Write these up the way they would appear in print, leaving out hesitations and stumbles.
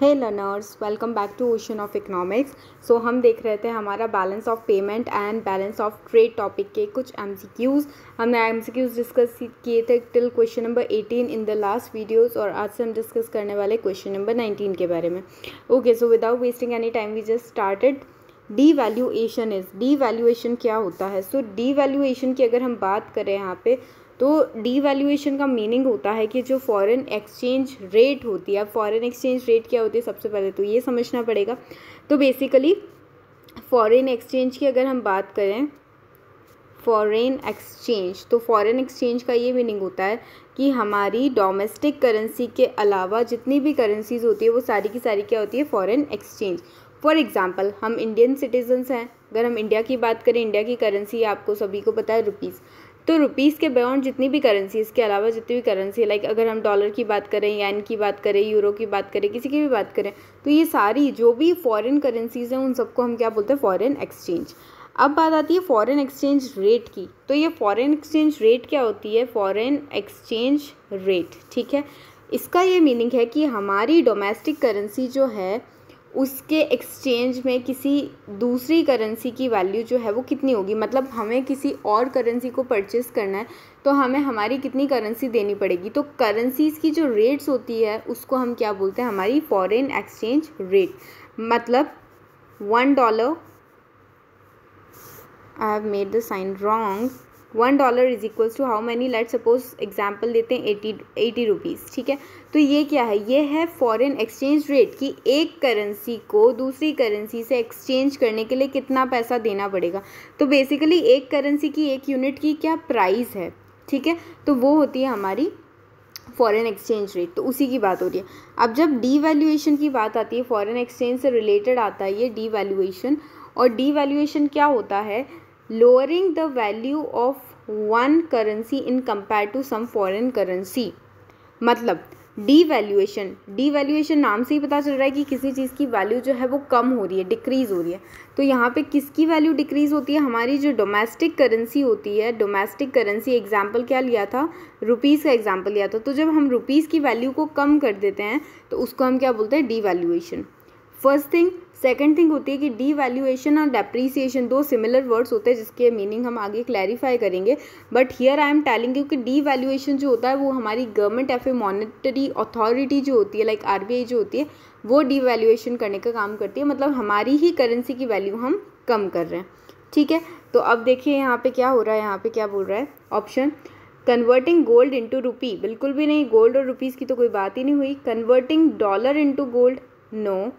Hey learners, welcome back to ocean of economics. So हम देख रहे थे हमारा balance of payment and balance of trade topic के कुछ एमसीक्यूज़। हमने एमसीक्यूज़ डिस्कस किए थे till question number 18 in the last videos, और आज से हम डिस्कस करने वाले क्वेश्चन नंबर 19 के बारे में। Okay, so without wasting any time we just started. Devaluation क्या होता है? सो डीवैल्यूएशन की अगर हम बात करें यहाँ पे, तो डीवैल्यूएशन का मीनिंग होता है कि जो फॉरेन एक्सचेंज रेट होती है, अब फॉरेन एक्सचेंज रेट क्या होती है सबसे पहले तो ये समझना पड़ेगा। तो बेसिकली फॉरेन एक्सचेंज की अगर हम बात करें, फॉरेन एक्सचेंज, तो फॉरेन एक्सचेंज का ये मीनिंग होता है कि हमारी डोमेस्टिक करेंसी के अलावा जितनी भी करेंसीज होती है वो सारी की सारी क्या होती है? Foreign exchange. फॉर एग्जांपल हम इंडियन सिटीजन्स हैं, अगर हम इंडिया की बात करें, इंडिया की करेंसी आपको सभी को पता है रुपीज़। तो रुपीज़ के बियॉन्ड जितनी भी करेंसी, इसके अलावा जितनी भी करेंसी, लाइक अगर हम डॉलर की बात करें, येन की बात करें, यूरो की बात करें, किसी की भी बात करें, तो ये सारी जो भी फॉरेन करेंसीज हैं उन सबको हम क्या बोलते हैं? Foreign exchange. अब बात आती है फॉरेन एक्सचेंज रेट की। तो ये फॉरेन एक्सचेंज रेट क्या होती है? फॉरेन एक्सचेंज रेट, ठीक है। इसका ये मीनिंग है कि हमारी डोमेस्टिक करेंसी जो है उसके एक्सचेंज में किसी दूसरी करेंसी की वैल्यू जो है वो कितनी होगी। मतलब हमें किसी और करेंसी को परचेस करना है तो हमें हमारी कितनी करेंसी देनी पड़ेगी। तो करेंसीज़ की जो रेट्स होती है उसको हम क्या बोलते हैं? हमारी फॉरेन एक्सचेंज रेट। मतलब $1, I have made the sign wrong, $1 is equals to how many, let suppose example देते हैं 80 रुपीज़, ठीक है। तो ये क्या है? ये है फॉरेन एक्सचेंज रेट कि एक करेंसी को दूसरी करेंसी से एक्सचेंज करने के लिए कितना पैसा देना पड़ेगा। तो बेसिकली एक करेंसी की एक यूनिट की क्या प्राइस है, ठीक है, तो वो होती है हमारी फॉरेन एक्सचेंज रेट। तो उसी की बात हो रही है। अब जब डीवैल्यूएशन की बात आती है, फॉरेन एक्सचेंज से रिलेटेड आता है ये डीवैल्यूएशन। और डीवैल्यूएशन क्या होता है? lowering the value of one currency in compared to some foreign currency। मतलब डीवैल्यूएशन नाम से ही पता चल रहा है कि किसी चीज़ की वैल्यू जो है वो कम हो रही है, डिक्रीज़ हो रही है। तो यहाँ पे किसकी वैल्यू डिक्रीज़ होती है? हमारी जो डोमेस्टिक करेंसी होती है। डोमेस्टिक करेंसी एग्जाम्पल क्या लिया था? रुपीज़ का एग्जाम्पल लिया था। तो जब हम रुपीज़ की वैल्यू को कम कर देते हैं तो उसको हम क्या बोलते हैं? Devaluation. First thing. Second thing होती है कि डीवैल्यूएशन और डेप्रीसिएशन दो सिमिलर वर्ड्स होते हैं जिसके मीनिंग हम आगे क्लैरिफाई करेंगे। But here I am telling you कि डीवैल्यूएशन जो होता है वो हमारी गवर्नमेंट या फिर मॉनेटरी अथॉरिटी जो होती है, लाइक आरबीआई जो होती है, वो डीवैल्यूएशन करने का काम करती है। मतलब हमारी ही करेंसी की वैल्यू हम कम कर रहे हैं, ठीक है। तो अब देखिए यहाँ पे क्या हो रहा है, यहाँ पे क्या बोल रहा है ऑप्शन? कन्वर्टिंग गोल्ड इंटू रुपी, बिल्कुल भी नहीं, गोल्ड और रुपीज़ की तो कोई बात ही नहीं हुई। Converting dollar into gold, no.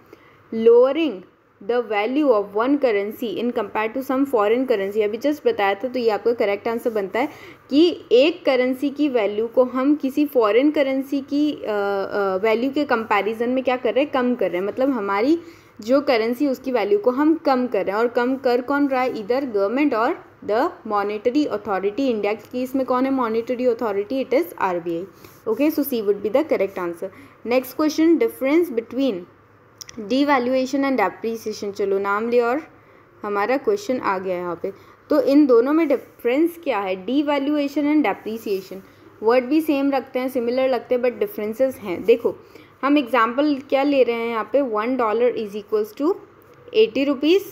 Lowering the value of one currency in compare to some foreign currency, अभी जस्ट बताया था। तो ये आपका करेक्ट आंसर बनता है कि एक करेंसी की वैल्यू को हम किसी फॉरेन करेंसी की वैल्यू के कंपैरिजन में क्या कर रहे हैं? कम कर रहे हैं। मतलब हमारी जो करेंसी उसकी वैल्यू को हम कम कर रहे हैं। और कम कर कौन रहा है? इधर गवर्नमेंट और द मॉनेटरी अथॉरिटी। इंडिया के केस में कौन है monetary authority? It is RBI. Okay, so C would be the correct answer. Next question, difference between devaluation and depreciation. चलो नाम ले और हमारा क्वेश्चन आ गया यहाँ पे। तो इन दोनों में डिफरेंस क्या है? डीवैल्यूएशन एंड डेप्रीसिएशन वर्ड भी सेम रखते हैं, सिमिलर लगते हैं, बट डिफरेंसेस हैं। देखो हम एग्जांपल क्या ले रहे हैं यहाँ पे? $1 is equals to 80 rupees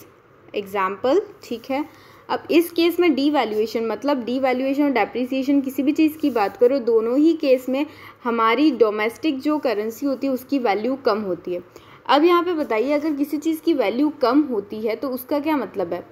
example, ठीक है। अब इस केस में डीवैल्यूएशन, मतलब डीवैल्यूएशन और डेप्रीसिएशन किसी भी चीज़ की बात करो, दोनों ही केस में हमारी डोमेस्टिक जो करेंसी होती है उसकी वैल्यू कम होती है। अब यहाँ पे बताइए, अगर किसी चीज़ की वैल्यू कम होती है तो उसका क्या मतलब है?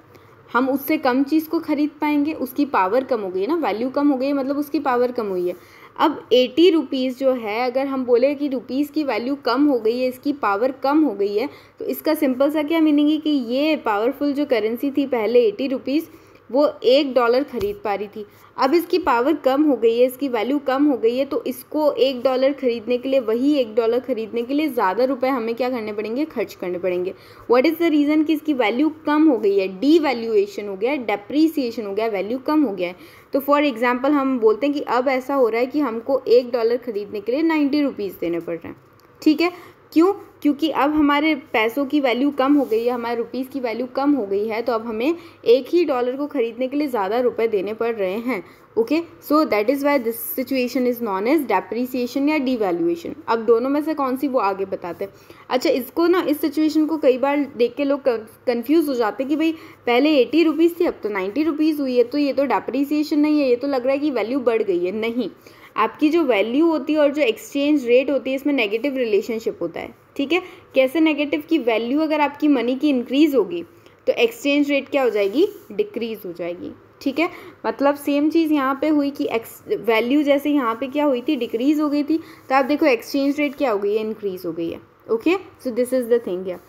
हम उससे कम चीज़ को खरीद पाएंगे, उसकी पावर कम हो गई है ना, वैल्यू कम हो गई है मतलब उसकी पावर कम हुई है। अब 80 रुपीज़ जो है, अगर हम बोले कि रुपीज़ की वैल्यू कम हो गई है, इसकी पावर कम हो गई है, तो इसका सिंपल सा क्या मीनिंग है कि ये पावरफुल जो करेंसी थी पहले 80 रुपीज़, वो $1 खरीद पा रही थी। अब इसकी पावर कम हो गई है, इसकी वैल्यू कम हो गई है, तो इसको $1 खरीदने के लिए, वही $1 खरीदने के लिए ज़्यादा रुपए हमें क्या करने पड़ेंगे? खर्च करने पड़ेंगे। व्हाट इज़ द रीज़न कि इसकी वैल्यू कम हो गई है? डीवैल्यूएशन हो गया है, डेप्रीसिएशन हो गया, वैल्यू कम हो गया है। तो फॉर एग्जाम्पल हम बोलते हैं कि अब ऐसा हो रहा है कि हमको $1 खरीदने के लिए 90 रुपीज़ देने पड़ रहे हैं, ठीक है। क्यों? क्योंकि अब हमारे पैसों की वैल्यू कम हो गई है, हमारे रुपीज़ की वैल्यू कम हो गई है, तो अब हमें एक ही डॉलर को खरीदने के लिए ज़्यादा रुपए देने पड़ रहे हैं। Okay, so that is why this situation is known as depreciation या डिवैल्यूएशन। अब दोनों में से कौन सी वो आगे बताते हैं। अच्छा, इसको ना, इस सिचुएशन को कई बार देख के लोग कन्फ्यूज़ हो जाते हैं कि भाई पहले 80 रुपीज़ थी, अब तो 90 रुपीज़ हुई है, तो ये तो डेप्रिसिएशन नहीं है, ये तो लग रहा है कि वैल्यू बढ़ गई है। नहीं, आपकी जो वैल्यू होती है और जो एक्सचेंज रेट होती है, इसमें नेगेटिव रिलेशनशिप होता है। ठीक है, कैसे नेगेटिव? की वैल्यू अगर आपकी मनी की इंक्रीज़ होगी तो एक्सचेंज रेट क्या हो जाएगी? डिक्रीज़ हो जाएगी। ठीक है, मतलब सेम चीज़ यहाँ पे हुई कि वैल्यू जैसे यहाँ पे क्या हुई थी? डिक्रीज़ हो गई थी, तो आप देखो एक्सचेंज रेट क्या हो गई है? इंक्रीज़ हो गई है। Okay, so this is the thing है।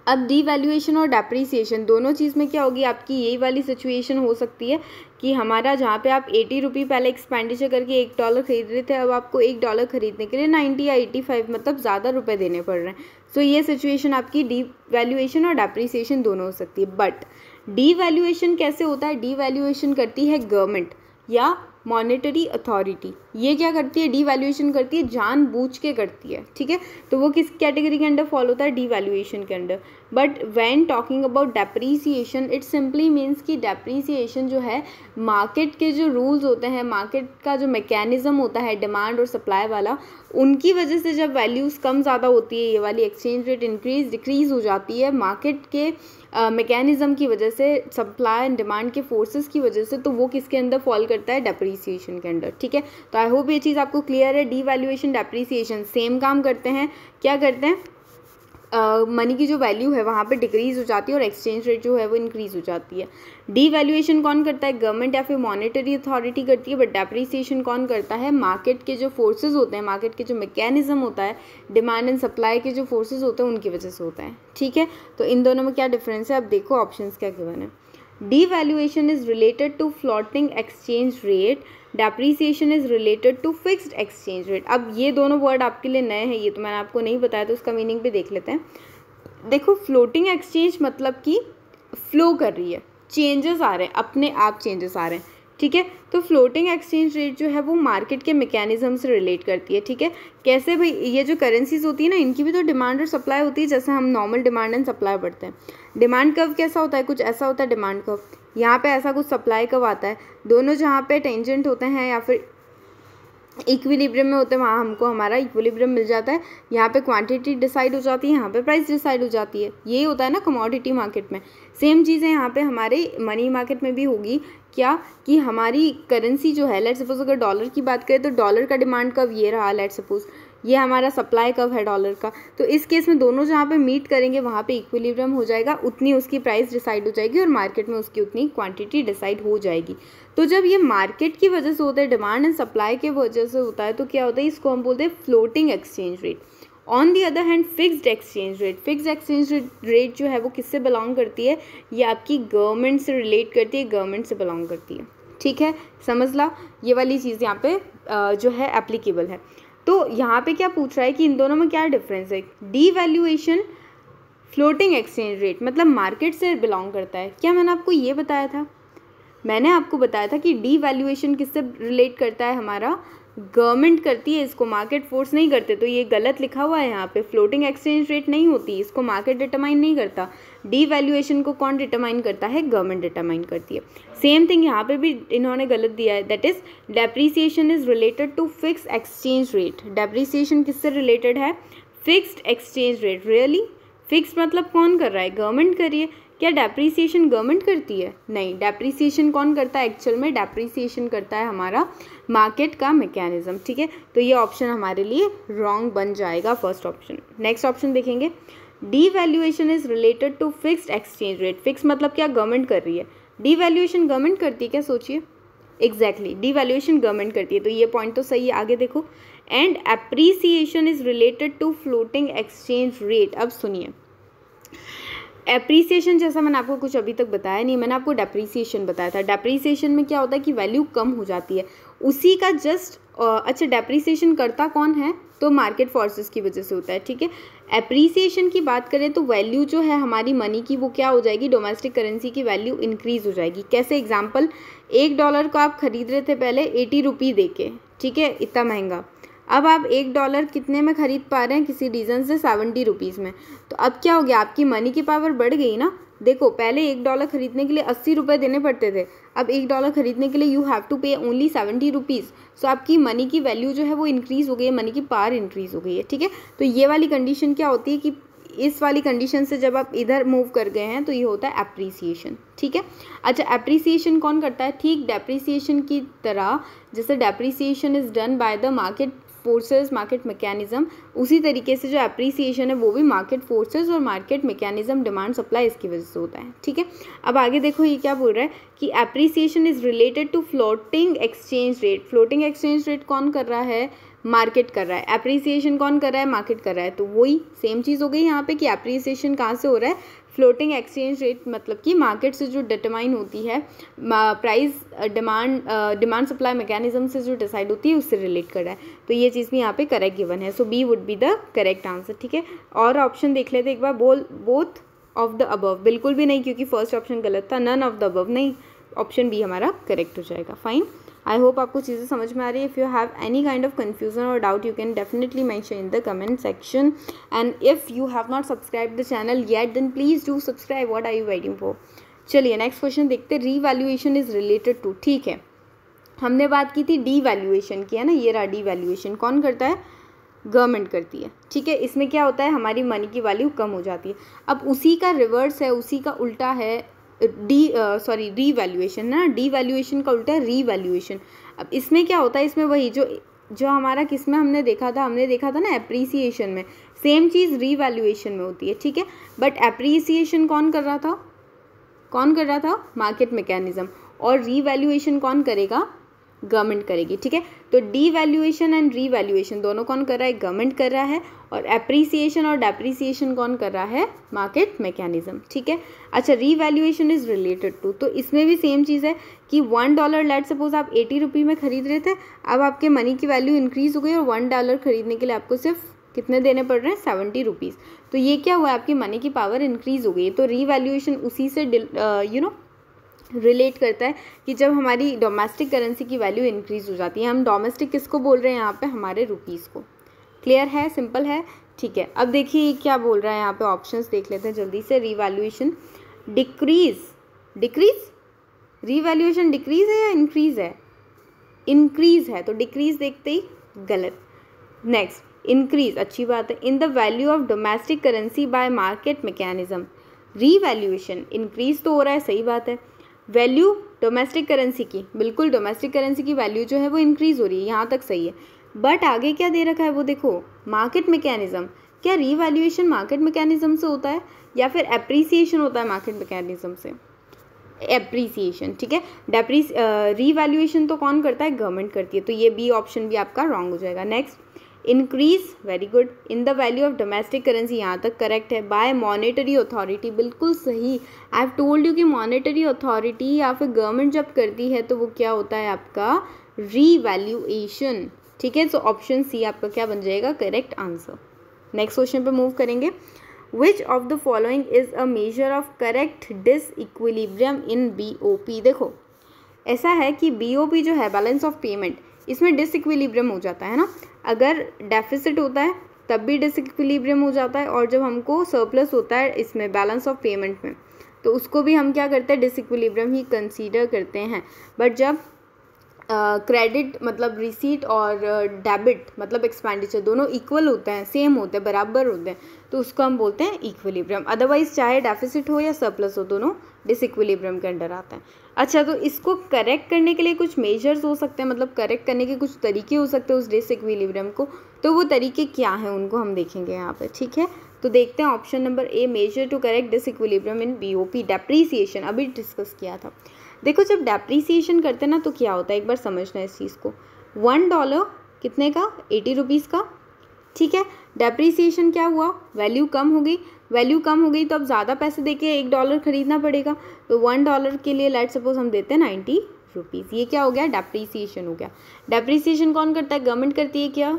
अब डिवैल्यूएशन और डेप्रिसिएशन दोनों चीज़ में क्या होगी? आपकी यही वाली सिचुएशन हो सकती है कि हमारा जहाँ पे आप 80 रुपये पहले एक्सपेंडिचर करके $1 खरीद रहे थे, अब आपको $1 खरीदने के लिए 90 या 85 मतलब ज़्यादा रुपए देने पड़ रहे हैं। सो ये सिचुएशन आपकी डिवैल्यूएशन और डेप्रिसिएशन दोनों हो सकती है। बट डिवैल्यूएशन कैसे होता है? डिवैल्यूएशन करती है गवर्नमेंट या मॉनेटरी अथॉरिटी। ये क्या करती है? डिवैल्यूएशन करती है, जानबूझ के करती है। ठीक है, तो वो किस कैटेगरी के अंडर फॉलो होता है? डिवैल्यूएशन के under. But when talking about depreciation, it simply means कि डेप्रिसिएशन जो है मार्केट के जो रूल्स होते हैं, मार्केट का जो मैकेनिज्म होता है डिमांड और सप्लाई वाला, उनकी वजह से जब वैल्यूज़ कम ज़्यादा होती है, ये वाली एक्सचेंज रेट इंक्रीज डिक्रीज़ हो जाती है मार्केट के मैकेनिज्म की वजह से, सप्लाई एंड डिमांड के फोर्सेस की वजह से, तो वो किसके अंदर फॉल करता है? डेप्रिसिएशन के अंदर। ठीक है, तो आई होप ये चीज़ आपको क्लियर है। डिवैल्यूएशन डेप्रिसिएशन सेम काम करते हैं। क्या करते हैं? मनी की जो वैल्यू है वहाँ पे डिक्रीज़ हो जाती है और एक्सचेंज रेट जो है वो इंक्रीज़ हो जाती है। डिवैल्यूएशन कौन करता है? गवर्नमेंट या फिर मॉनेटरी अथॉरिटी करती है। बट डेप्रिसिएशन कौन करता है? मार्केट के जो फोर्सेस होते हैं, मार्केट के जो मैकेनिज्म होता है, डिमांड एंड सप्लाई के जो फोर्सेस होते हैं, उनकी वजह से होता है। ठीक है, तो इन दोनों में क्या डिफरेंस है? अब देखो ऑप्शंस क्या गिवन है। Devaluation is related to floating exchange rate, depreciation is related to fixed exchange rate. अब ये दोनों वर्ड आपके लिए नए हैं, ये तो मैंने आपको नहीं बताया, तो उसका मीनिंग भी देख लेते हैं। देखो, फ्लोटिंग एक्सचेंज मतलब कि फ्लो कर रही है, चेंजेस आ रहे हैं, अपने आप चेंजेस आ रहे हैं। ठीक है, तो फ्लोटिंग एक्सचेंज रेट जो है वो मार्केट के मैकेनिज्म से रिलेट करती है। ठीक है, कैसे भाई? ये जो करेंसीज होती है ना, इनकी भी तो डिमांड और सप्लाई होती है, जैसे हम नॉर्मल डिमांड एंड सप्लाई पढ़ते हैं। डिमांड कर्व कैसा होता है? कुछ ऐसा होता है डिमांड कर्व, यहाँ पे ऐसा कुछ सप्लाई कर्व आता है। दोनों जहाँ पे टेंजेंट होते हैं या फिर इक्विलिब्रियम में होते हैं, वहाँ हमको हमारा इक्विलिब्रियम मिल जाता है। यहाँ पे क्वांटिटी डिसाइड हो जाती है, यहाँ पे प्राइस डिसाइड हो जाती है। यही होता है ना कमोडिटी मार्केट में। सेम चीज़ें यहाँ पे हमारे मनी मार्केट में भी होगी। क्या? कि हमारी करेंसी जो है, लेट सपोज अगर डॉलर की बात करें तो डॉलर का डिमांड कर्व ये रहा, लेट सपोज ये हमारा सप्लाई कर्व है डॉलर का। तो इस केस में दोनों जहाँ पे मीट करेंगे वहाँ पे इक्विलिब्रियम हो जाएगा, उतनी उसकी प्राइस डिसाइड हो जाएगी और मार्केट में उसकी उतनी क्वांटिटी डिसाइड हो जाएगी। तो जब ये मार्केट की वजह से होता है, डिमांड एंड सप्लाई के वजह से होता है, तो क्या होता है? इसको हम बोलते हैं floating exchange rate. On the other hand fixed exchange rate, fixed exchange rate जो है वो किससे बिलोंग करती है? ये आपकी गवर्नमेंट से रिलेट करती है, गवर्नमेंट से बिलोंग करती है। ठीक है, समझ ला, ये वाली चीज़ यहाँ पे जो है एप्लीकेबल है। तो यहाँ पे क्या पूछ रहा है कि इन दोनों में क्या डिफरेंस है? डिवैल्यूएशन फ्लोटिंग एक्सचेंज रेट मतलब मार्केट से बिलोंग करता है। क्या मैंने आपको ये बताया था? मैंने आपको बताया था कि डिवैल्यूएशन किससे रिलेट करता है? हमारा गवर्नमेंट करती है इसको, मार्केट फोर्स नहीं करते। तो ये गलत लिखा हुआ है यहाँ पे, फ्लोटिंग एक्सचेंज रेट नहीं होती, इसको मार्केट डिटरमाइन नहीं करता। डिवैल्यूएशन को कौन डिटरमाइन करता है? गवर्नमेंट डिटरमाइन करती है। सेम थिंग यहाँ पे भी इन्होंने गलत दिया है, that is depreciation is related to fixed exchange rate. Depreciation किससे रिलेटेड है? Fixed exchange rate. Really? Fixed मतलब कौन कर रहा है? गवर्नमेंट कर रही है। क्या डेप्रिसिएशन गवर्नमेंट करती है? नहीं, डेप्रिसिएशन कौन करता है? एक्चुअल में डेप्रिसिएशन करता है हमारा मार्केट का मैकेनिज्म। ठीक है, तो ये ऑप्शन हमारे लिए रॉन्ग बन जाएगा, फर्स्ट ऑप्शन। नेक्स्ट ऑप्शन देखेंगे, devaluation is related to fixed exchange rate. Fix मतलब क्या? गवर्नमेंट कर रही है। डिवैल्यूएशन गवर्नमेंट करती है क्या? सोचिए। एग्जैक्टली, डिवैल्यूएशन गवर्नमेंट करती है, तो ये पॉइंट तो सही है। आगे देखो, and appreciation is related to floating exchange rate. अब सुनिए, एप्रिसिएशन जैसा मैंने आपको कुछ अभी तक बताया नहीं, मैंने आपको डेप्रिसिएशन बताया था। डेप्रिसिएशन में क्या होता है कि वैल्यू कम हो जाती है, उसी का जस्ट अच्छा, डेप्रिसिएशन करता कौन है? तो मार्केट फोर्सेस की वजह से होता है। ठीक है, एप्रिसिएशन की बात करें तो वैल्यू जो है हमारी मनी की वो क्या हो जाएगी? डोमेस्टिक करेंसी की वैल्यू इंक्रीज हो जाएगी। कैसे? एग्जाम्पल, $1 को आप खरीद रहे थे पहले 80 रुपये दे के, ठीक है, इतना महंगा। अब आप $1 कितने में ख़रीद पा रहे हैं किसी रीज़न से 70 रुपीज़ में। तो अब क्या हो गया, आपकी मनी की पावर बढ़ गई ना। देखो पहले $1 खरीदने के लिए 80 रुपये देने पड़ते थे, अब $1 खरीदने के लिए यू हैव टू पे ओनली 70 रुपीज़। सो आपकी मनी की वैल्यू जो है वो इंक्रीज़ हो गई है, मनी की पावर इंक्रीज़ हो गई है, ठीक है। तो ये वाली कंडीशन क्या होती है कि इस वाली कंडीशन से जब आप इधर मूव कर गए हैं तो ये होता है एप्रिसिएशन, ठीक है। अच्छा, एप्रिसिएशन कौन करता है, ठीक डेप्रिसिएशन की तरह, जैसे depreciation is done by the market forces, market mechanism, उसी तरीके से जो एप्रिसिएशन है वो भी मार्केट फोर्सेस और मार्केट मैकेनिज्म, डिमांड सप्लाई, इसकी वजह से होता है, ठीक है। अब आगे देखो ये क्या बोल रहा है कि appreciation is related to floating exchange rate. Floating exchange rate कौन कर रहा है, मार्केट कर रहा है। एप्रिसिएशन कौन कर रहा है, मार्केट कर रहा है। तो वही सेम चीज़ हो गई यहाँ पे कि एप्रिसिएशन कहाँ से हो रहा है, फ्लोटिंग एक्सचेंज रेट, मतलब कि मार्केट से जो डिटरमाइन होती है, प्राइस डिमांड सप्लाई मैकेनिज्म से जो डिसाइड होती है उससे रिलेट कर रहा है। तो ये चीज़ भी यहाँ पे करेक्ट गिवन है। So B would be the correct answer, ठीक है। और ऑप्शन देख लेते एक बार, बोथ ऑफ द अबव, बिल्कुल भी नहीं क्योंकि फर्स्ट ऑप्शन गलत था, नन ऑफ द अबव नहीं, ऑप्शन बी हमारा करेक्ट हो जाएगा। फाइन, आई होप आपको चीज़ें समझ में आ रही है। If you have any kind of confusion और doubt you can definitely mention in the comment section, and if you have not subscribe the channel yet then please do subscribe, what are you waiting for. चलिए next question देखते हैं, revaluation is related to, ठीक है। हमने बात की थी devaluation की, है ना, ये रहा डीवैल्यूएशन, कौन करता है, गवर्नमेंट करती है, ठीक है। इसमें क्या होता है, हमारी मनी की वैल्यू कम हो जाती है। अब उसी का रिवर्स है, उसी का उल्टा है रीवैल्यूएशन ना, डीवैल्यूएशन का उल्टा है रीवैल्यूएशन। अब इसमें क्या होता है, इसमें वही जो हमारा किस में हमने देखा था ना एप्रिसिएशन में, सेम चीज़ रीवैल्यूएशन में होती है, ठीक है। बट एप्रिसिएशन कौन कर रहा था, मार्केट मैकेनिज्म, और रीवैल्यूएशन कौन करेगा, गवर्नमेंट करेगी, ठीक है। तो डीवैल्यूएशन एंड रीवैल्यूएशन दोनों कौन कर रहा है, गवर्नमेंट कर रहा है, और एप्रिसिएशन और डेप्रिसिएशन कौन कर रहा है, मार्केट मैकेनिज्म, ठीक है। अच्छा, रीवैल्यूएशन इज रिलेटेड टू, तो इसमें भी सेम चीज़ है कि $1 लेट सपोज आप 80 रुपये में खरीद रहे थे, अब आपके मनी की वैल्यू इंक्रीज हो गई और $1 खरीदने के लिए आपको सिर्फ कितने देने पड़ रहे हैं, 70 रुपीज़। तो ये क्या हुआ, आपकी मनी की पावर इंक्रीज हो गई है। तो रीवैल्यूएशन उसी से रिलेट करता है कि जब हमारी डोमेस्टिक करेंसी की वैल्यू इंक्रीज हो जाती है। हम डोमेस्टिक किसको बोल रहे हैं यहाँ पे, हमारे रुपीज़ को। क्लियर है, सिंपल है, ठीक है। अब देखिए क्या बोल रहा है यहाँ पे, ऑप्शंस देख लेते हैं जल्दी से। रीवैल्यूएशन डिक्रीज, रीवैल्यूएशन डिक्रीज है या इंक्रीज है, इंक्रीज है, तो डिक्रीज देखते ही गलत। नेक्स्ट, इंक्रीज, अच्छी बात है। In the value of domestic currency bye market mechanism, revaluation increase तो हो रहा है, सही बात है। वैल्यू डोमेस्टिक करेंसी की, बिल्कुल डोमेस्टिक करेंसी की वैल्यू जो है वो इंक्रीज हो रही है, यहाँ तक सही है। बट आगे क्या दे रखा है वो देखो, मार्केट मैकेनिज्म। क्या रीवैल्यूएशन मार्केट मैकेनिज्म से होता है या फिर एप्रिसिएशन होता है मार्केट मैकेनिज्म से, एप्रिसिएशन, ठीक है। रीवैल्यूएशन तो कौन करता है, गवर्नमेंट करती है। तो ये बी ऑप्शन भी आपका रॉन्ग हो जाएगा। Next, increase, very good. In the value of domestic currency, यहाँ तक करेक्ट है। बाय मॉनेटरी अथॉरिटी, बिल्कुल सही। आई हैव टोल्ड यू कि मॉनेटरी अथॉरिटी या फिर गवर्नमेंट जब करती है तो वो क्या होता है आपका, रीवैल्यूएशन, ठीक है। तो ऑप्शन सी आपका क्या बन जाएगा, करेक्ट आंसर। नेक्स्ट क्वेश्चन पे मूव करेंगे। Which of the following is a measure of correct disequilibrium in BOP। देखो ऐसा है कि BOP जो है, बैलेंस ऑफ पेमेंट, इसमें डिसइक्विलिब्रियम हो जाता है ना। अगर डेफिसिट होता है तब भी डिसइक्विलिब्रियम हो जाता है, और जब हमको सरप्लस होता है इसमें बैलेंस ऑफ पेमेंट में, तो उसको भी हम क्या करते हैं, डिसइक्विलिब्रियम ही कंसीडर करते हैं। बट जब क्रेडिट मतलब रिसीट और डेबिट मतलब एक्सपेंडिचर दोनों इक्वल होते हैं, सेम होते हैं, बराबर होते हैं, तो उसको हम बोलते हैं इक्विलिब्रियम। अदरवाइज चाहे डेफिसिट हो या सरप्लस हो, दोनों डिसइक्विलिब्रियम के अंडर आते हैं। अच्छा, तो इसको करेक्ट करने के लिए कुछ मेजर्स हो सकते हैं, मतलब करेक्ट करने के कुछ तरीके हो सकते हैं उस डिसइक्विलिब्रियम को। तो वो तरीके क्या हैं उनको हम देखेंगे यहाँ पर, ठीक है। तो देखते हैं option number A, measure to correct disequilibrium in BOP, depreciation, अभी डिस्कस किया था। देखो जब डेप्रीसिएशन करते हैं ना तो क्या होता है, एक बार समझना इस चीज़ को। $1 कितने का, 80 रुपीज़ का, ठीक है। डेप्रीसिएशन क्या हुआ, वैल्यू कम हो गई, वैल्यू कम हो गई तो अब ज़्यादा पैसे देके $1 खरीदना पड़ेगा। तो $1 के लिए लेट सपोज हम देते हैं 90 रुपीज़। ये क्या हो गया, डेप्रीसिएशन हो गया। डेप्रीसिएशन कौन करता है, गवर्नमेंट करती है क्या,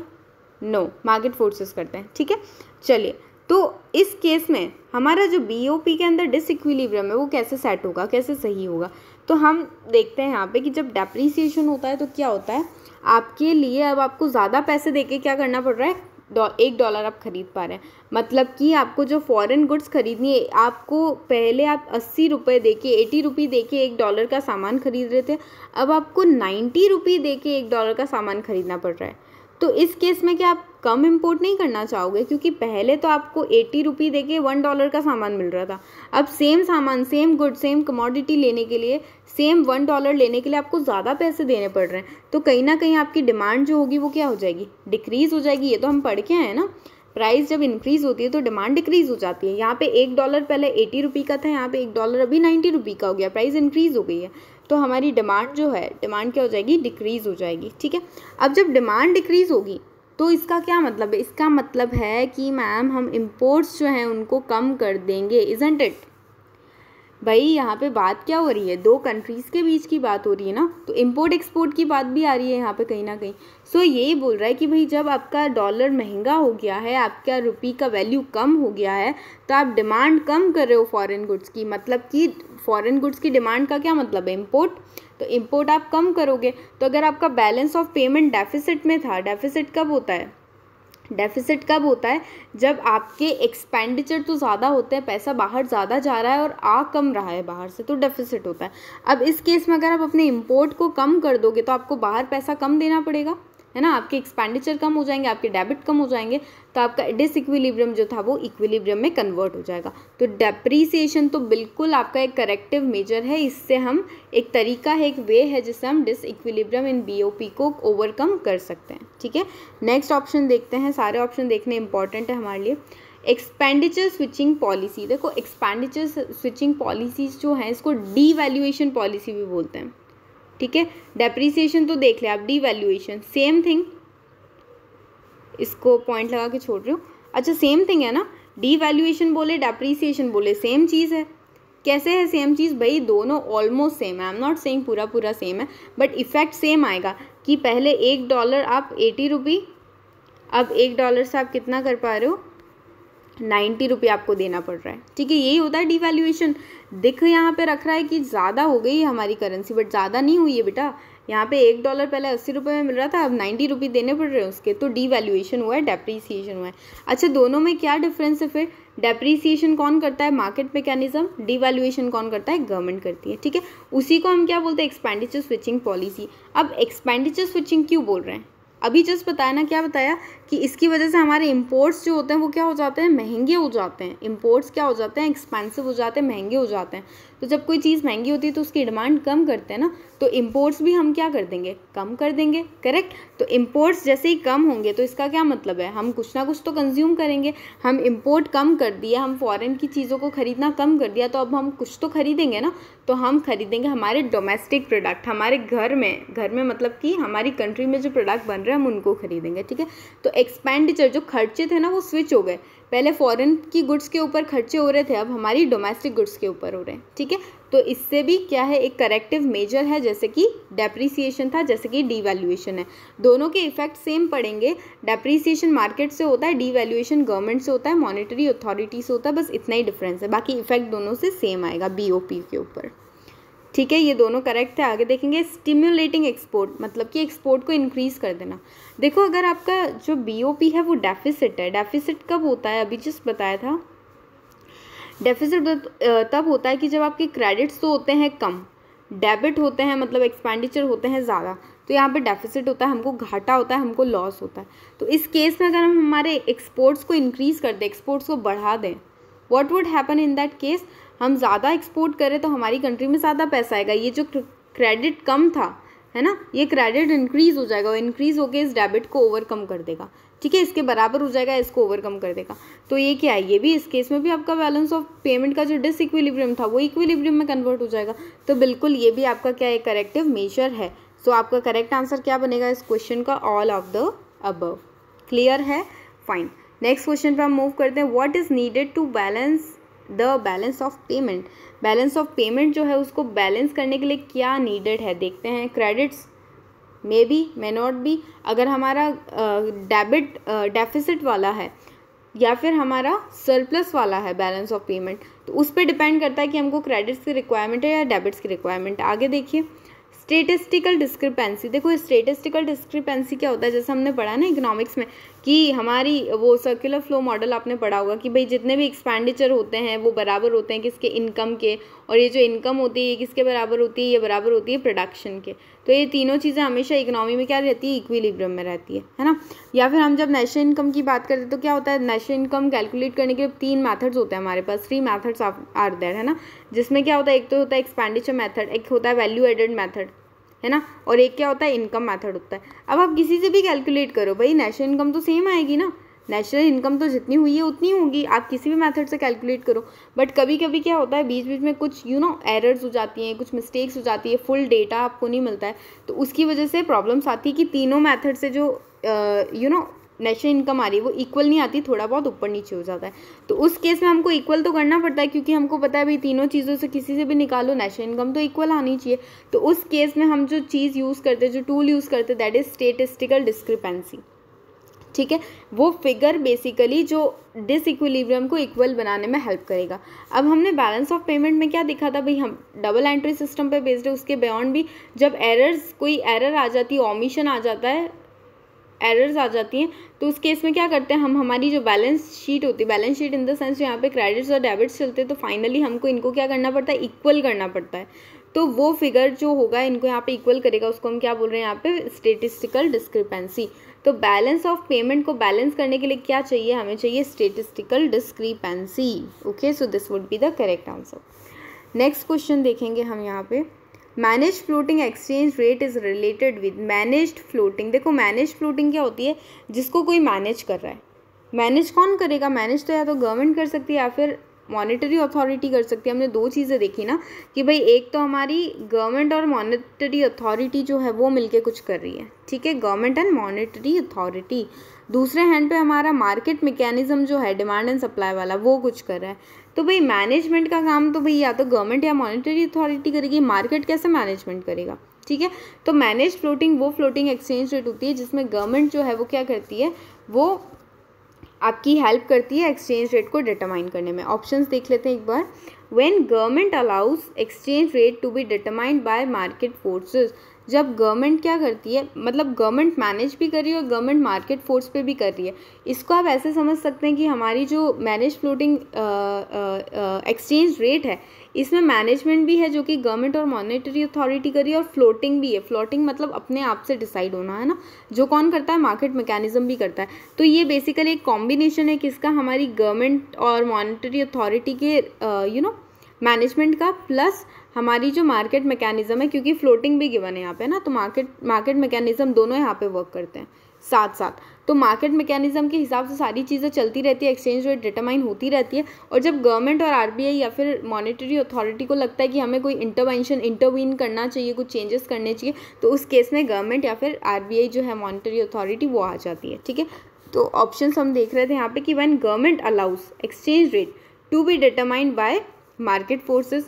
नो, मार्केट फोर्सेस करते हैं, ठीक है। चलिए, तो इस केस में हमारा जो BOP के अंदर डिसइक्विलिब्रियम है वो कैसे सेट होगा, कैसे सही होगा। तो हम देखते हैं यहाँ पे कि जब डेप्रीसिएशन होता है तो क्या होता है, आपके लिए अब आपको ज़्यादा पैसे देके क्या करना पड़ रहा है, $1 आप खरीद पा रहे हैं। मतलब कि आपको जो फॉरेन गुड्स खरीदनी है, आपको पहले आप 80 रुपये दे के 80 रुपये दे के $1 का सामान खरीद रहे थे, अब आपको 90 रुपये दे के $1 का सामान खरीदना पड़ रहा है। तो इस केस में क्या आप कम इंपोर्ट नहीं करना चाहोगे, क्योंकि पहले तो आपको 80 रुपये दे के $1 का सामान मिल रहा था, अब सेम सामान, सेम गुड, सेम कमोडिटी लेने के लिए, सेम $1 लेने के लिए आपको ज़्यादा पैसे देने पड़ रहे हैं। तो कहीं ना कहीं आपकी डिमांड जो होगी वो क्या हो जाएगी, डिक्रीज़ हो जाएगी। ये तो हम पढ़ के आए हैं ना, प्राइस जब इंक्रीज़ होती है तो डिमांड डिक्रीज़ हो जाती है। यहाँ पे $1 पहले 80 रुपये का था, यहाँ पे $1 अभी 90 रुपये का हो गया, प्राइस इंक्रीज़ हो गई है। तो हमारी डिमांड जो है, डिमांड क्या हो जाएगी, डिक्रीज़ हो जाएगी। ठीक है, अब जब डिमांड डिक्रीज़ होगी तो इसका क्या मतलब है, इसका मतलब है कि मैम हम इम्पोर्ट्स जो हैं उनको कम कर देंगे, इज़न्ट इट। भाई यहाँ पे बात क्या हो रही है, दो कंट्रीज़ के बीच की बात हो रही है ना, तो इम्पोर्ट एक्सपोर्ट की बात भी आ रही है यहाँ पे कहीं ना कहीं। सो यही बोल रहा है कि भाई जब आपका डॉलर महंगा हो गया है, आपका रुपये का वैल्यू कम हो गया है, तो आप डिमांड कम कर रहे हो फॉरेन गुड्स की। मतलब कि फॉरेन गुड्स की डिमांड का क्या मतलब है, इम्पोर्ट। तो इम्पोर्ट आप कम करोगे, तो अगर आपका बैलेंस ऑफ पेमेंट डेफिसिट में था, डेफिसिट कब होता है, डेफिसिट कब होता है, जब आपके एक्सपेंडिचर तो ज़्यादा होते हैं, पैसा बाहर ज़्यादा जा रहा है और आ कम रहा है बाहर से, तो डेफिसिट होता है। अब इस केस में अगर आप अपने इंपोर्ट को कम कर दोगे तो आपको बाहर पैसा कम देना पड़ेगा, है ना, आपके एक्सपेंडिचर कम हो जाएंगे, आपके डेबिट कम हो जाएंगे, तो आपका डिसइक्विलिब्रियम जो था वो इक्विलिब्रियम में कन्वर्ट हो जाएगा। तो डेप्रीसिएशन तो बिल्कुल आपका एक करेक्टिव मेजर है, इससे हम एक तरीका है, एक वे है जिससे हम डिसइक्विलिब्रियम इन बीओपी को ओवरकम कर सकते हैं। ठीक है, नेक्स्ट ऑप्शन देखते हैं, सारे ऑप्शन देखने इंपॉर्टेंट है हमारे लिए। एक्सपेंडिचर स्विचिंग पॉलिसी, देखो एक्सपेंडिचर स्विचिंग पॉलिसीज जो हैं इसको डीवैल्यूएशन पॉलिसी भी बोलते हैं। ठीक है, डेप्रीसिएशन तो देख ले आप, डीवैल्यूएशन सेम थिंग, इसको पॉइंट लगा के छोड़ रहे हो, अच्छा सेम थिंग है ना, डीवैल्यूएशन बोले डेप्रीसिएशन बोले सेम चीज़ है। कैसे है सेम चीज़, भाई दोनों ऑलमोस्ट सेम है, आई एम नॉट सेइंग पूरा सेम है, बट इफेक्ट सेम आएगा कि पहले $1 आप 80 रुपये, अब $1 से आप कितना कर पा रहे हो, 90 रुपये आपको देना पड़ रहा है। ठीक है, यही होता है डिवैल्यूएशन। दिख यहाँ पे रख रहा है कि ज़्यादा हो गई है हमारी करेंसी, बट ज़्यादा नहीं हुई है बेटा, यहाँ पे $1 पहले 80 रुपये में मिल रहा था, अब 90 रुपये देने पड़ रहे हैं उसके, तो डिवैल्यूएशन हुआ है, डेप्रीसिएशन हुआ है। अच्छा दोनों में क्या डिफरेंस है फिर, डेप्रीसिएशन कौन करता है, मार्केट मैकेनिज्म, डिवैल्यूएशन कौन करता है, गवर्नमेंट करती है। ठीक है, उसी को हम क्या बोलते हैं, एक्सपेंडिचर स्विचिंग पॉलिसी। अब एक्सपेंडिचर स्विचिंग क्यों बोल रहे हैं, अभी जस्ट बताया ना, क्या बताया कि इसकी वजह से हमारे इंपोर्ट्स जो होते हैं वो क्या हो जाते हैं, महंगे हो जाते हैं। इंपोर्ट्स क्या हो जाते हैं, एक्सपेंसिव हो जाते हैं, महंगे हो जाते हैं। तो जब कोई चीज़ महंगी होती है तो उसकी डिमांड कम करते हैं ना, तो इंपोर्ट्स भी हम क्या कर देंगे, कम कर देंगे, करेक्ट। तो इंपोर्ट्स जैसे ही कम होंगे तो इसका क्या मतलब है, हम कुछ ना कुछ तो कंज्यूम करेंगे। हम इंपोर्ट कम कर दिया, हम फॉरेन की चीज़ों को खरीदना कम कर दिया, तो अब हम कुछ तो खरीदेंगे ना, तो हम खरीदेंगे हमारे डोमेस्टिक प्रोडक्ट, हमारे घर में मतलब कि हमारी कंट्री में जो प्रोडक्ट बन रहे हैं हम उनको खरीदेंगे। ठीक है, तो एक्सपेंडिचर जो खर्चे थे ना वो स्विच हो गए, पहले फॉरेन की गुड्स के ऊपर खर्चे हो रहे थे, अब हमारी डोमेस्टिक गुड्स के ऊपर हो रहे हैं। ठीक है, तो इससे भी क्या है, एक करेक्टिव मेजर है, जैसे कि डेप्रीसिएशन था, जैसे कि डीवैल्यूएशन है। दोनों के इफेक्ट सेम पड़ेंगे, डेप्रीसिएशन मार्केट से होता है, डीवैल्यूएशन गवर्नमेंट से होता है, मॉनेटरी अथॉरिटी से होता है, बस इतना ही डिफरेंस है, बाकी इफेक्ट दोनों से सेम आएगा बीओपी के ऊपर। ठीक है, ये दोनों करेक्ट है। आगे देखेंगे, स्टिम्युलेटिंग एक्सपोर्ट, मतलब कि एक्सपोर्ट को इंक्रीज़ कर देना। देखो अगर आपका जो बीओपी है वो डेफिसिट है, डेफिसिट कब होता है, अभी जस्ट बताया था, डेफिसिट तब होता है कि जब आपके क्रेडिट्स तो होते हैं कम, डेबिट होते हैं, मतलब एक्सपेंडिचर होते हैं ज़्यादा, तो यहाँ पे डेफिसिट होता है, हमको घाटा होता है, हमको लॉस होता है। तो इस केस में अगर हम हमारे एक्सपोर्ट्स को इंक्रीज़ कर दें, एक्सपोर्ट्स को बढ़ा दें, what would happen in that case, हम ज़्यादा एक्सपोर्ट करें तो हमारी कंट्री में ज़्यादा पैसा आएगा, ये जो क्रेडिट कम था, है ना, ये क्रेडिट इंक्रीज़ हो जाएगा, और इंक्रीज़ होकर इस डेबिट को ओवरकम कर देगा। ठीक है, इसके बराबर हो जाएगा, इसको ओवरकम कर देगा। तो ये क्या है, ये भी इस केस में भी आपका बैलेंस ऑफ पेमेंट का जो डिसइक्विलिब्रियम था वो इक्विलिब्रियम में कन्वर्ट हो जाएगा। तो बिल्कुल ये भी आपका क्या है, करेक्टिव मेजर है। सो आपका करेक्ट आंसर क्या बनेगा इस क्वेश्चन का, all of the above. Clear है, फाइन। नेक्स्ट क्वेश्चन पर हम मूव करते हैं, what is needed to balance the balance of payment. Balance of payment जो है उसको बैलेंस करने के लिए क्या नीडेड है, देखते हैं। Credits may be, may not be, अगर हमारा डेबिट डेफिसिट वाला है या फिर हमारा सरप्लस वाला है बैलेंस ऑफ पेमेंट, तो उस पर डिपेंड करता है कि हमको क्रेडिट्स की रिक्वायरमेंट है या डेबिट्स की रिक्वायरमेंट। आगे देखिए, स्टेटिस्टिकल डिस्क्रिपेंसी, देखो स्टेटिस्टिकल डिस्क्रिपेंसी क्या होता है, जैसे हमने पढ़ा ना इकोनॉमिक्स में कि हमारी वो सर्कुलर फ्लो मॉडल आपने पढ़ा होगा कि भाई जितने भी एक्सपेंडिचर होते हैं वो बराबर होते हैं किसके, इनकम के, और ये जो इनकम होती है ये किसके बराबर होती है, ये बराबर होती है प्रोडक्शन के। तो ये तीनों चीज़ें हमेशा इकोनॉमी में क्या रहती है, इक्विलिब्रियम में रहती है ना। या फिर हम जब नेशनल इनकम की बात करते हैं तो क्या होता है, नेशनल इनकम कैलकुलेट करने के लिए 3 मेथड्स होते हैं हमारे पास, 3 मेथड्स आर देयर, है ना, जिसमें क्या होता है, एक तो होता है एक्सपेंडिचर मेथड, एक होता है वैल्यू एडेड मेथड, है ना, और एक क्या होता है, इनकम मेथड होता है। अब आप किसी से भी कैलकुलेट करो भाई, नेशनल इनकम तो सेम आएगी ना, नेशनल इनकम तो जितनी हुई है उतनी होगी, आप किसी भी मेथड से कैलकुलेट करो। बट कभी कभी क्या होता है, बीच बीच में कुछ एरर्स हो जाती हैं, कुछ मिस्टेक्स हो जाती है, फुल डेटा आपको नहीं मिलता है, तो उसकी वजह से प्रॉब्लम्स आती है कि तीनों मेथड से जो नेशनल इनकम आ रही है वो इक्वल नहीं आती, थोड़ा बहुत ऊपर नीचे हो जाता है। तो उस केस में हमको इक्वल तो करना पड़ता है, क्योंकि हमको पता है भाई तीनों चीज़ों से किसी से भी निकालो नेशनल इनकम तो इक्वल आनी चाहिए। तो उस केस में हम जो चीज़ यूज़ करते हैं, जो टूल यूज़ करते हैं, दैट इज स्टेटिस्टिकल डिस्क्रिपेंसी। ठीक है, वो फिगर बेसिकली जो डिसइक्विलिब्रियम को इक्वल बनाने में हेल्प करेगा। अब हमने बैलेंस ऑफ पेमेंट में क्या देखा था भाई, हम डबल एंट्री सिस्टम पे बेस्ड है, उसके बियॉन्ड भी जब एरर्स, कोई एरर आ जाती है, ओमिशन आ जाता है, एरर्स आ जाती हैं, तो उस केस में क्या करते हैं हम, हमारी जो बैलेंस शीट होती है, balance sheet in the sense यहाँ पे क्रेडिट्स और डेबिट्स चलते हैं, तो फाइनली हमको इनको क्या करना पड़ता है, इक्वल करना पड़ता है। तो वो फिगर जो होगा इनको यहाँ पे इक्वल करेगा, उसको हम क्या बोल रहे हैं यहाँ पे, स्टेटिस्टिकल डिस्क्रिपेंसी। तो बैलेंस ऑफ पेमेंट को बैलेंस करने के लिए क्या चाहिए, हमें चाहिए statistical discrepancy. Okay, so this would be the correct answer. Next question देखेंगे हम यहाँ पे, manage floating exchange rate is related with managed floating. देखो मैनेज फ्लोटिंग क्या होती है, जिसको कोई मैनेज कर रहा है। मैनेज कौन करेगा, मैनेज तो या तो गवर्नमेंट कर सकती है या फिर मॉनेटरी अथॉरिटी कर सकती है। हमने 2 चीज़ें देखी ना कि भाई एक तो हमारी गवर्नमेंट और मॉनेटरी अथॉरिटी जो है वो मिलके कुछ कर रही है, ठीक है, गवर्नमेंट एंड मॉनेटरी अथॉरिटी। दूसरे हैंड पे हमारा मार्केट मैकेनिज्म जो है डिमांड एंड सप्लाई वाला, वो कुछ कर रहा है। तो भाई मैनेजमेंट का काम तो भाई या तो गवर्नमेंट या मॉनेटरी अथॉरिटी करेगी, मार्केट कैसे मैनेजमेंट करेगा, ठीक है। तो मैनेज फ्लोटिंग वो फ्लोटिंग एक्सचेंज रेट होती है जिसमें गवर्नमेंट जो है वो क्या करती है, वो आपकी हेल्प करती है एक्सचेंज रेट को डिटरमाइन करने में। ऑप्शंस देख लेते हैं एक बार। When government allows exchange rate to be determined by market forces, जब गवर्नमेंट क्या करती है, मतलब गवर्नमेंट मैनेज भी कर रही है और गवर्नमेंट मार्केट फोर्स पे भी कर रही है। इसको आप ऐसे समझ सकते हैं कि हमारी जो मैनेज फ्लोटिंग एक्सचेंज रेट है, इसमें मैनेजमेंट भी है जो कि गवर्नमेंट और मॉनेटरी अथॉरिटी कर रही है, और फ्लोटिंग भी है। फ्लोटिंग मतलब अपने आप से डिसाइड होना, है ना, जो कौन करता है, मार्केट मैकेनिज्म भी करता है। तो ये बेसिकली एक कॉम्बिनेशन है किसका, हमारी गवर्नमेंट और मॉनेटरी अथॉरिटी के मैनेजमेंट का, प्लस हमारी जो मार्केट मैकेनिज्म है, क्योंकि फ्लोटिंग भी गिवन है यहाँ पे ना, तो मार्केट मैकेनिज्म दोनों यहाँ पे वर्क करते हैं साथ साथ। तो मार्केट मैकेनिज्म के हिसाब से सारी चीज़ें चलती रहती है, एक्सचेंज रेट डिटरमाइन होती रहती है। और जब गवर्नमेंट और आरबीआई या फिर मॉनेटरी अथॉरिटी को लगता है कि हमें कोई इंटरवीन करना चाहिए, कुछ चेंजेस करने चाहिए, तो उस केस में गवर्नमेंट या फिर आरबीआई जो है मॉनेटरी अथॉरिटी वो आ जाती है, ठीक है। तो ऑप्शन हम देख रहे थे यहाँ पे कि when government allows exchange rate to be determined by market forces,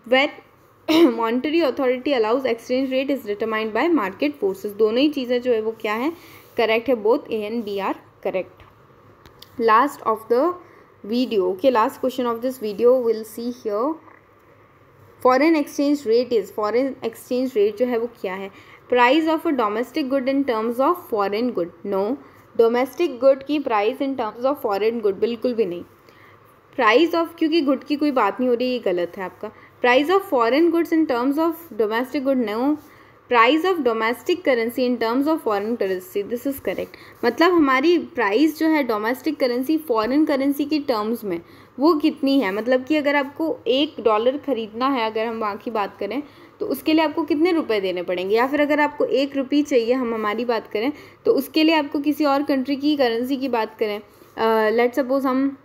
when monetary authority allows exchange rate is determined by market forces. दोनों ही चीज़ें जो है वो क्या है, करेक्ट है, both A and B are correct. Last of the video, okay, last question of this video will see here, foreign exchange rate is, foreign exchange rate जो है वो क्या है, price of a domestic good in terms of foreign good. No, domestic good की price in terms of foreign good बिल्कुल भी नहीं। Price of, क्योंकि गुड की कोई बात नहीं हो रही, ये गलत है आपका। Price of foreign goods in terms of domestic good, no. Price of domestic currency in terms of foreign currency, this is correct. मतलब हमारी प्राइस जो है डोमेस्टिक करेंसी फॉरेन करेंसी की टर्म्स में वो कितनी है, मतलब कि अगर आपको $1 खरीदना है, अगर हम वहाँ की बात करें, तो उसके लिए आपको कितने रुपए देने पड़ेंगे, या फिर अगर आपको ₹1 चाहिए, हम हमारी बात करें, तो उसके लिए आपको किसी और कंट्री की करेंसी की बात करें, लेट्स सपोज हम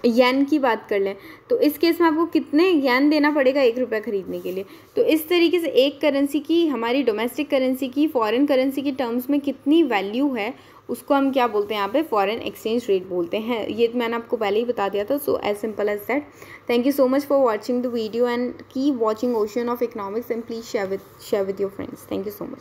येन की बात कर लें, तो इस केस में आपको कितने येन देना पड़ेगा ₹1 खरीदने के लिए। तो इस तरीके से एक करेंसी की, हमारी डोमेस्टिक करेंसी की फॉरेन करेंसी की टर्म्स में कितनी वैल्यू है, उसको हम क्या बोलते हैं यहाँ पे, फॉरेन एक्सचेंज रेट बोलते हैं। ये मैंने आपको पहले ही बता दिया था। So as simple as that. Thank you so much for watching the video and keep watching Ocean of Economics and please share with your friends. Thank you so much.